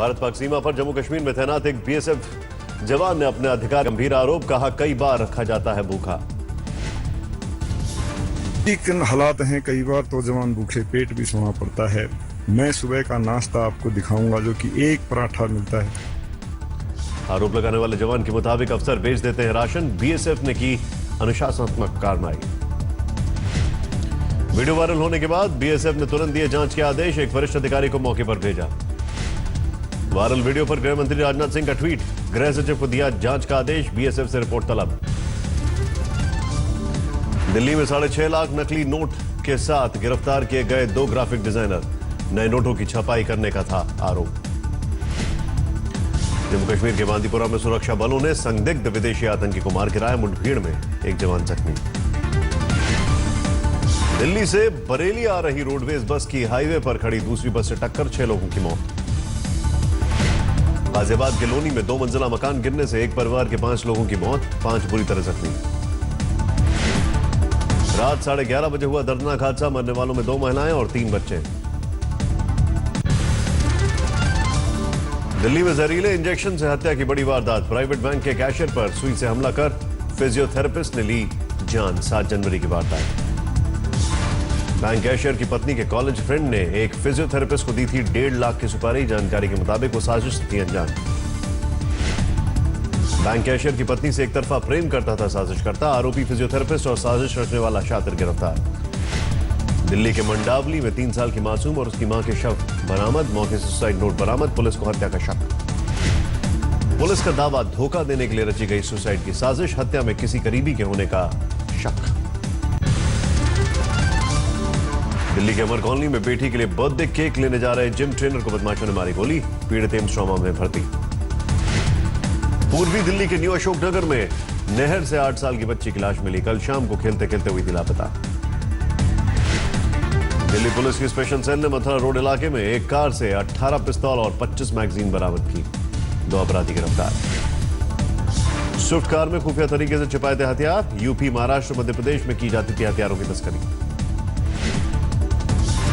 भारत पाक सीमा पर जम्मू कश्मीर में तैनात एक बीएसएफ जवान ने अपने अधिकार गंभीर आरोप, कहा कई बार रखा जाता है भूखा। हालात हैं, कई बार तो जवान भूखे पेट भी सोना पड़ता है। मैं सुबह का नाश्ता आपको दिखाऊंगा जो कि एक पराठा मिलता है। आरोप लगाने वाले जवान के मुताबिक अफसर बेच देते हैं राशन, बीएसएफ ने की अनुशासनात्मक कार्रवाई। वीडियो वायरल होने के बाद बीएसएफ ने तुरंत दिए जांच के आदेश, एक वरिष्ठ अधिकारी को मौके पर भेजा। वायरल वीडियो पर गृह मंत्री राजनाथ सिंह का ट्वीट, गृह सचिव को दिया जांच का आदेश, बीएसएफ से रिपोर्ट तलब। दिल्ली में 6.5 लाख नकली नोट के साथ गिरफ्तार किए गए 2 ग्राफिक डिजाइनर, नए नोटों की छपाई करने का था आरोप। जम्मू कश्मीर के बांदीपुरा में सुरक्षा बलों ने संदिग्ध विदेशी आतंकी को मार गिराया, मुठभेड़ में एक जवान जख्मी। दिल्ली से बरेली आ रही रोडवेज बस की हाईवे पर खड़ी दूसरी बस से टक्कर, 6 लोगों की मौत। गाजियाबाद के लोनी में 2 मंजिला मकान गिरने से एक परिवार के 5 लोगों की मौत, 5 बुरी तरह जख्मी। रात 11:30 बजे हुआ दर्दनाक हादसा, मरने वालों में 2 महिलाएं और 3 बच्चे। दिल्ली में जहरीले इंजेक्शन से हत्या की बड़ी वारदात, प्राइवेट बैंक के कैशियर पर सुई से हमला कर फिजियोथेरेपिस्ट ने ली जान, 7 जनवरी की वारदात। बैंक कैशियर की पत्नी के कॉलेज फ्रेंड ने एक फिजियोथेरेपिस्ट को दी थी 1.5 लाख की सुपारी, जानकारी के मुताबिक वो साजिश थी अनजान। बैंक कैशियर की पत्नी से एक तरफा प्रेम करता था साजिश करता, आरोपी फिजियोथेरेपिस्ट और साजिश रचने वाला शातिर गिरफ्तार। दिल्ली के मंडावली में 3 साल की मासूम और उसकी मां के शव बरामद, मौके से सुसाइड नोट बरामद, पुलिस को हत्या का शक। पुलिस का दावा, धोखा देने के लिए रची गई सुसाइड की साजिश, हत्या में किसी करीबी के होने का शक। दिल्ली के अमर कॉलोनी में बेटी के लिए बर्थडे केक लेने जा रहे जिम ट्रेनर को बदमाशों ने मारी गोली, पीड़ित एम्स ट्रॉमा में भर्ती। पूर्वी दिल्ली के न्यू अशोक नगर में नहर से 8 साल की बच्ची की लाश मिली, कल शाम को खेलते खेलते हुई थी लापता। दिल्ली पुलिस की स्पेशल सेल ने मथुरा रोड इलाके में एक कार से 18 पिस्तौल और 25 मैगजीन बरामद की, 2 अपराधी गिरफ्तार। स्विफ्ट कार में खुफिया तरीके से छिपाए थे हथियार, यूपी, महाराष्ट्र, मध्य प्रदेश में की जाती थी हथियारों की तस्करी।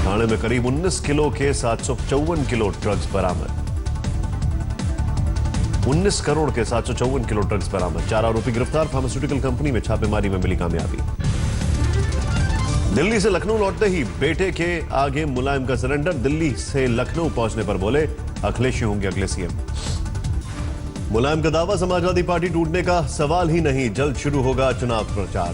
थाने में करीब 19 किलो के 754 किलो ड्रग्स बरामद, 19 करोड़ के 754 किलो ड्रग्स बरामद, 4 आरोपी गिरफ्तार, फार्मास्यूटिकल कंपनी में छापेमारी में मिली कामयाबी। दिल्ली से लखनऊ लौटते ही बेटे के आगे मुलायम का सरेंडर, दिल्ली से लखनऊ पहुंचने पर बोले अखिलेश ही होंगे अगले सीएम। मुलायम का दावा, समाजवादी पार्टी टूटने का सवाल ही नहीं, जल्द शुरू होगा चुनाव प्रचार।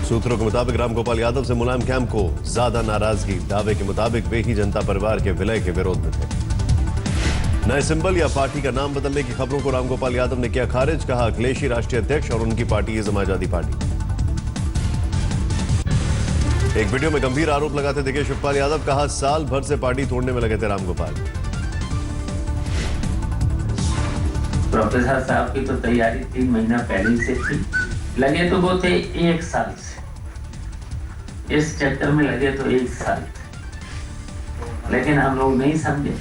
सूत्रों के मुताबिक रामगोपाल यादव से मुलायम कैंप को ज्यादा नाराजगी, दावे के मुताबिक वे ही जनता परिवार के विलय के विरोध में थे। नए सिंबल या पार्टी का नाम बदलने की खबरों को रामगोपाल यादव ने किया खारिज, कहा अखिलेश ही राष्ट्रीय अध्यक्ष और उनकी पार्टी है समाजवादी पार्टी। एक वीडियो में गंभीर आरोप लगाते दिखे शिवपाल यादव, कहा साल भर से पार्टी तोड़ने में लगे थे रामगोपाल। प्रोफेसर साहब की तो तैयारी 3 महीना पहले से थी, लगे तो वो थे 1 साल से, इस चक्कर में लगे तो 1 साल, लेकिन हम लोग नहीं समझे।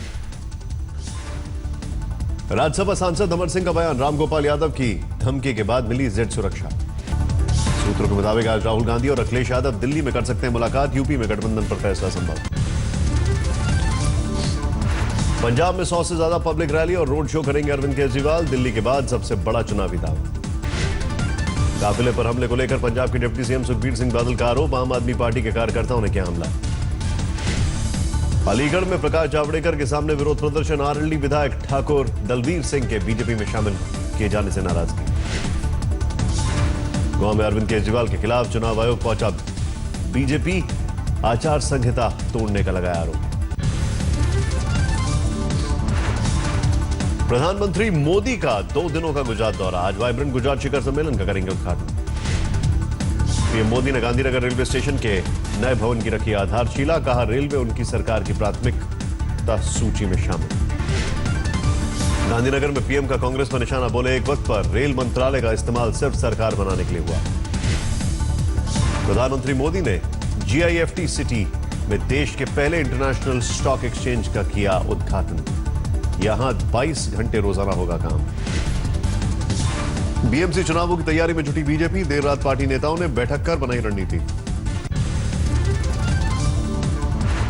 राज्यसभा सांसद अमर सिंह का बयान, रामगोपाल यादव की धमकी के बाद मिली जेड सुरक्षा। सूत्रों के मुताबिक आज राहुल गांधी और अखिलेश यादव दिल्ली में कर सकते हैं मुलाकात, यूपी में गठबंधन पर फैसला संभव। पंजाब में 100 से ज्यादा पब्लिक रैली और रोड शो करेंगे अरविंद केजरीवाल, दिल्ली के बाद सबसे बड़ा चुनावी दावा। काफिले पर हमले को लेकर पंजाब के डिप्टी सीएम सुखबीर सिंह बादल का आरोप, आम आदमी पार्टी के कार्यकर्ताओं ने किया हमला। अलीगढ़ में प्रकाश जावड़ेकर के सामने विरोध प्रदर्शन, आरएलडी विधायक ठाकुर दलवीर सिंह के बीजेपी में शामिल किए जाने से नाराजगी। गोवा में अरविंद केजरीवाल के खिलाफ चुनाव आयोग पहुंचा बीजेपी, आचार संहिता तोड़ने का लगाया आरोप। प्रधानमंत्री मोदी का 2 दिनों का गुजरात दौरा, आज वाइब्रेंट गुजरात शिखर सम्मेलन का करेंगे उद्घाटन। पीएम मोदी ने गांधीनगर रेलवे स्टेशन के नए भवन की रखी आधारशिला, कहा रेलवे उनकी सरकार की प्राथमिकता सूची में शामिल। गांधीनगर में पीएम का कांग्रेस पर निशाना, बोले एक वक्त पर रेल मंत्रालय का इस्तेमाल सिर्फ सरकार बनाने के लिए हुआ। प्रधानमंत्री मोदी ने जीआईएफटी सिटी में देश के पहले इंटरनेशनल स्टॉक एक्सचेंज का किया उद्घाटन, यहां 22 घंटे रोजाना होगा काम। बीएमसी चुनावों की तैयारी में जुटी बीजेपी, देर रात पार्टी नेताओं ने बैठक कर बनाई रणनीति।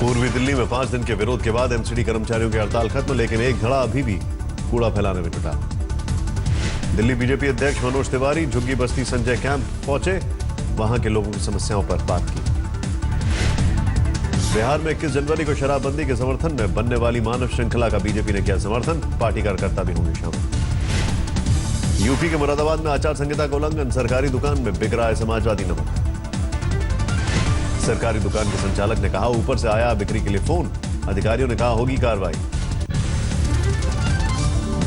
पूर्वी दिल्ली में 5 दिन के विरोध के बाद एमसीडी कर्मचारियों की हड़ताल खत्म, लेकिन एक धड़ा अभी भी कूड़ा फैलाने में जुटा। दिल्ली बीजेपी अध्यक्ष मनोज तिवारी झुग्गी बस्ती संजय कैंप पहुंचे, वहां के लोगों की समस्याओं पर बात की। बिहार में 21 जनवरी को शराबबंदी के समर्थन में बनने वाली मानव श्रृंखला का बीजेपी ने किया समर्थन, पार्टी कार्यकर्ता भी होंगे शामिल। यूपी के मुरादाबाद में आचार संहिता का उल्लंघन, सरकारी दुकान में बिक रहा है समाजवादी नमक। सरकारी दुकान के संचालक ने कहा ऊपर से आया बिक्री के लिए फोन, अधिकारियों ने कहा होगी कार्रवाई।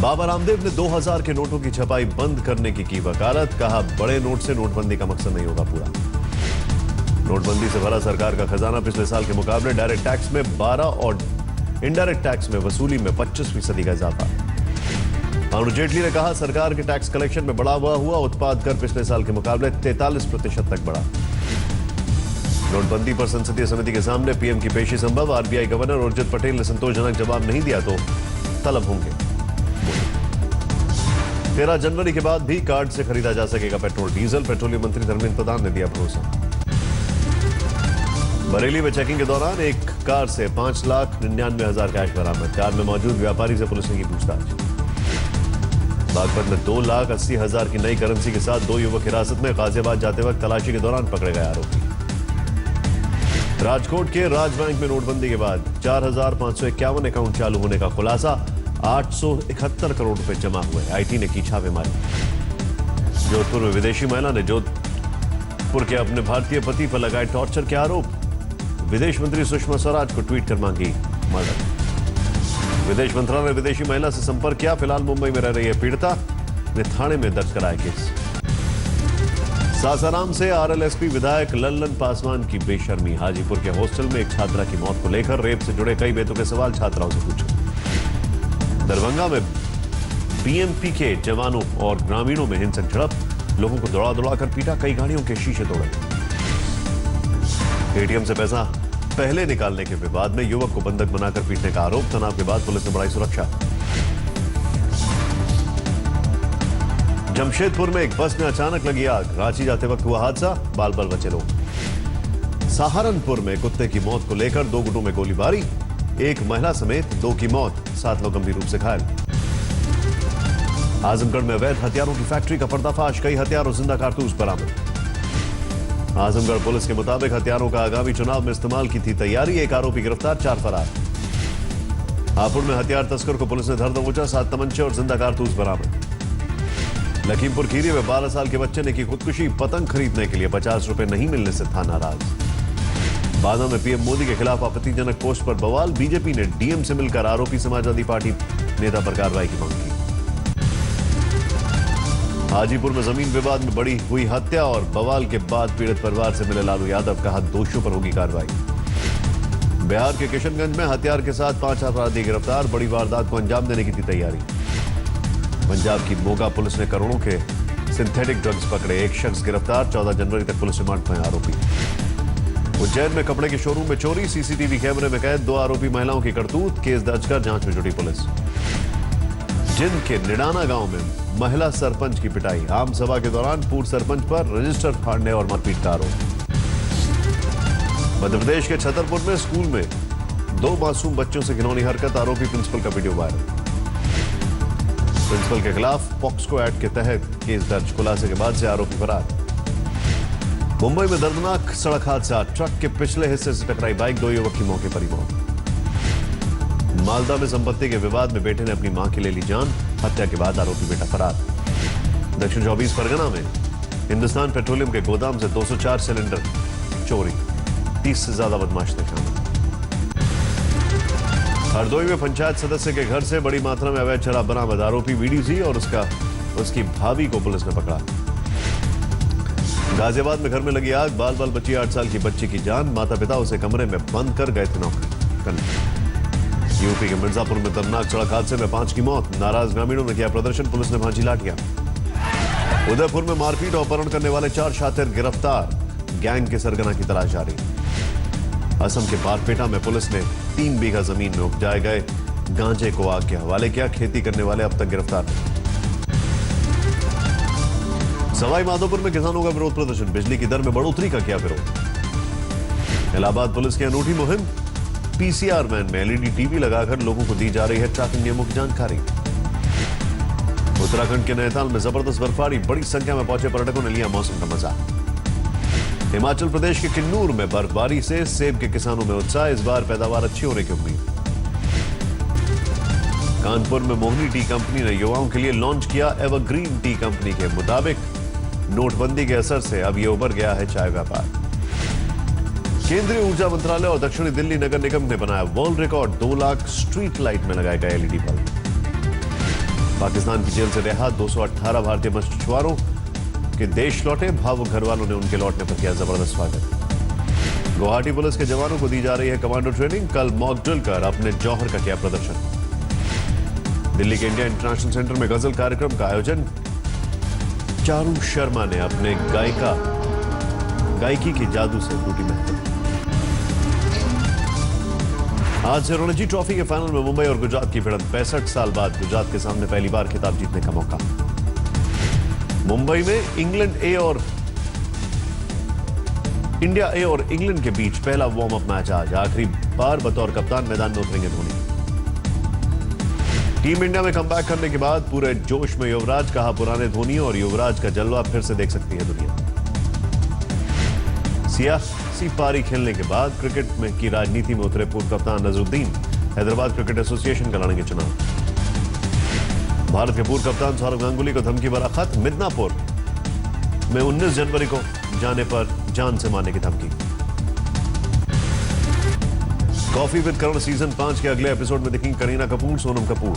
बाबा रामदेव ने 2000 के नोटों की छपाई बंद करने की वकालत, कहा बड़े नोट से नोटबंदी का मकसद नहीं होगा पूरा। नोटबंदी से भरा सरकार का खजाना पिछले साल के मुकाबले डायरेक्ट टैक्स में 12 और इनडायरेक्ट टैक्स में वसूली में 25% का इजाफा। अरुण जेटली ने कहा सरकार के टैक्स कलेक्शन में बढ़ावा हुआ, उत्पाद कर पिछले साल के मुकाबले 43% तक बढ़ा। नोटबंदी पर संसदीय समिति के सामने पीएम की पेशी संभव, आरबीआई गवर्नर उर्जित पटेल ने संतोषजनक जवाब नहीं दिया तो तलब होंगे। 13 जनवरी के बाद भी कार्ड से खरीदा जा सकेगा पेट्रोल डीजल, पेट्रोलियम मंत्री धर्मेंद्र प्रधान ने दिया भरोसा। बरेली में चेकिंग के दौरान एक कार से 5,99,000 कैश बरामद, कार में मौजूद व्यापारी से पुलिस ने की पूछताछ। बागपत में 2,80,000 की नई करेंसी के साथ 2 युवक हिरासत में, गाजियाबाद जाते वक्त तलाशी के दौरान पकड़े गए आरोपी। राजकोट के राज बैंक में नोटबंदी के बाद 4,551 अकाउंट चालू होने का खुलासा, 871 करोड़ रुपए जमा हुए, आईटी ने की छापेमारी। जोधपुर में विदेशी महिला ने जोधपुर के अपने भारतीय पति पर लगाए टॉर्चर के आरोप, विदेश मंत्री सुषमा स्वराज को ट्वीट कर मांगी मदद। विदेश मंत्रालय ने विदेशी महिला से संपर्क किया, फिलहाल मुंबई में रह रही है पीड़िता, ने थाने में दर्ज कराया केस। सासाराम से आरएलएसपी विधायक लल्लन पासवान की बेशर्मी, हाजीपुर के हॉस्टल में एक छात्रा की मौत को लेकर रेप से जुड़े कई बेतुके सवाल छात्राओं से पूछे। दरभंगा में बीएमपी के जवानों और ग्रामीणों में हिंसक झड़प, लोगों को दौड़ा दौड़ाकर पीटा, कई गाड़ियों के शीशे तोड़े। एटीएम से पैसा पहले निकालने के विवाद में युवक को बंधक बनाकर पीटने का आरोप, तनाव के बाद पुलिस ने बढ़ाई सुरक्षा। जमशेदपुर में एक बस में अचानक लगी आग, रांची जाते वक्त हुआ हादसा, बाल बाल बचे लोग। सहारनपुर में कुत्ते की मौत को लेकर 2 गुटों में गोलीबारी, एक महिला समेत 2 की मौत, 7 लोग गंभीर रूप से घायल। आजमगढ़ में अवैध हथियारों की फैक्ट्री का पर्दाफाश, कई हथियार और जिंदा कारतूस बरामद। आजमगढ़ पुलिस के मुताबिक हथियारों का आगामी चुनाव में इस्तेमाल की थी तैयारी, एक आरोपी गिरफ्तार, 4 फरार। हापुड़ में हथियार तस्कर को पुलिस ने धर दबोचा, 7 तमंचे और जिंदा कारतूस बरामद। लखीमपुर खीरी में 12 साल के बच्चे ने की खुदकुशी, पतंग खरीदने के लिए 50 रुपए नहीं मिलने से था नाराज। बांदा में पीएम मोदी के खिलाफ आपत्तिजनक पोस्ट पर बवाल, बीजेपी ने डीएम से मिलकर आरोपी समाजवादी पार्टी नेता पर कार्रवाई की मांग की। हाजीपुर में जमीन विवाद में बड़ी हुई हत्या और बवाल के बाद पीड़ित परिवार से मिले लालू यादव, कहा दोषियों पर होगी कार्रवाई। बिहार के किशनगंज में हथियार के साथ 5 अपराधी गिरफ्तार, बड़ी वारदात को अंजाम देने की थी तैयारी। पंजाब की मोगा पुलिस ने करोड़ों के सिंथेटिक ड्रग्स पकड़े, एक शख्स गिरफ्तार, 14 जनवरी तक पुलिस रिमांड में आरोपी। उज्जैन में कपड़े के शोरूम में चोरी, सीसीटीवी कैमरे में कैद 2 आरोपी महिलाओं की करतूत, केस दर्ज कर जांच में जुटी पुलिस। जिंद के निडाना गांव में महिला सरपंच की पिटाई, आम सभा के दौरान पूर्व सरपंच पर रजिस्टर फाड़ने और मारपीट का आरोप। मध्य प्रदेश के छतरपुर में स्कूल में 2 मासूम बच्चों से घिनौनी हरकत, आरोपी प्रिंसिपल का वीडियो वायरल। प्रिंसिपल के खिलाफ पॉक्सो एक्ट के तहत केस दर्ज, खुलासे के बाद से आरोपी फरार। मुंबई में दर्दनाक सड़क हादसा, ट्रक के पिछले हिस्से से टकराई बाइक, 2 युवक की मौके पर ही मौत। मालदा में संपत्ति के विवाद में बेटे ने अपनी मां की ले ली जान, हत्या के बाद आरोपी बेटा फरार। दक्षिण 24 परगना में हिंदुस्तान पेट्रोलियम के गोदाम से 204 सिलेंडर चोरी, 30 से ज्यादा बदमाश थे शामिल। हरदोई में पंचायत सदस्य के घर से बड़ी मात्रा में अवैध शराब बरामद, आरोपी वीडीसी और उसकी भाभी को पुलिस ने पकड़ा। गाजियाबाद में घर में लगी आग, बाल बाल बची 8 साल की बच्ची की जान, माता पिता उसे कमरे में बंद कर गए थे नौकरी करने। यूपी के मिर्जापुर में दर्दनाक सड़क हादसे में 5 की मौत, नाराज ग्रामीणों ने किया प्रदर्शन, पुलिस ने भांजी लाठियां। उदयपुर में मारपीट और अपहरण करने वाले 4 शातिर गिरफ्तार, गैंग के सरगना की तलाश जारी। असम के बारपेटा में पुलिस ने 3 बीघा जमीन में उपजाए गए गांजे को आग के हवाले किया, खेती करने वाले अब तक गिरफ्तार नहीं। सवाई माधोपुर में किसानों का विरोध प्रदर्शन, बिजली की दर में बढ़ोतरी का किया विरोध। इलाहाबाद पुलिस की अनूठी मुहिम, पीसीआर वैन में एलईडी टीवी लगाकर लोगों को दी जा रही है ट्रैफिक नियमों की जानकारी। उत्तराखंड के नैनीताल में जबरदस्त बर्फबारी, बड़ी संख्या में पहुंचे पर्यटकों ने लिया मौसम का मजा। हिमाचल प्रदेश के किन्नूर में बर्फबारी से सेब के किसानों में उत्साह, इस बार पैदावार अच्छी होने की उम्मीद। कानपुर में मोहनी टी कंपनी ने युवाओं के लिए लॉन्च किया एवरग्रीन टी कंपनी के मुताबिक नोटबंदी के असर से अब यह उभर गया है चाय व्यापार। केंद्रीय ऊर्जा मंत्रालय और दक्षिणी दिल्ली नगर निगम ने बनाया world record, 2 lakh street light में लगाए गए एलईडी बल्ब। पाकिस्तान की जेल से रिहा 218 भारतीय मछुआरों के देश लौटे, भावुक घर वालों ने उनके लौटने पर किया जबरदस्त स्वागत। गुवाहाटी पुलिस के जवानों को दी जा रही है कमांडो ट्रेनिंग, कल मॉक ड्रिल कर अपने जौहर का किया प्रदर्शन। दिल्ली के इंडिया इंटरनेशनल सेंटर में गजल कार्यक्रम का आयोजन, चारू शर्मा ने अपने गायकी के जादू से लूटी महत्व। आज से रणजी ट्रॉफी के फाइनल में मुंबई और गुजरात की भिड़ंत, 65 साल बाद गुजरात के सामने पहली बार खिताब जीतने का मौका। मुंबई में इंडिया ए और इंग्लैंड के बीच पहला वार्म अप मैच आज, आखिरी बार बतौर कप्तान मैदान में उतरेंगे धोनी। टीम इंडिया में कमबैक करने के बाद पूरे जोश में युवराज, कहा पुराने धोनी और युवराज का जलवा फिर से देख सकती है दुनिया। सियासी पारी खेलने के बाद क्रिकेट में की राजनीति में उतरे पूर्व कप्तान नजरुद्दीन, हैदराबाद क्रिकेट एसोसिएशन का लड़ेंगे चुनाव। भारत के पूर्व कप्तान सौरव गांगुली को धमकी भरा खत, मिदनापुर में 19 जनवरी को जाने पर जान से मारने की धमकी। कॉफी विद करण सीजन 5 के अगले एपिसोड में दिखेंगी करीना कपूर, सोनम कपूर।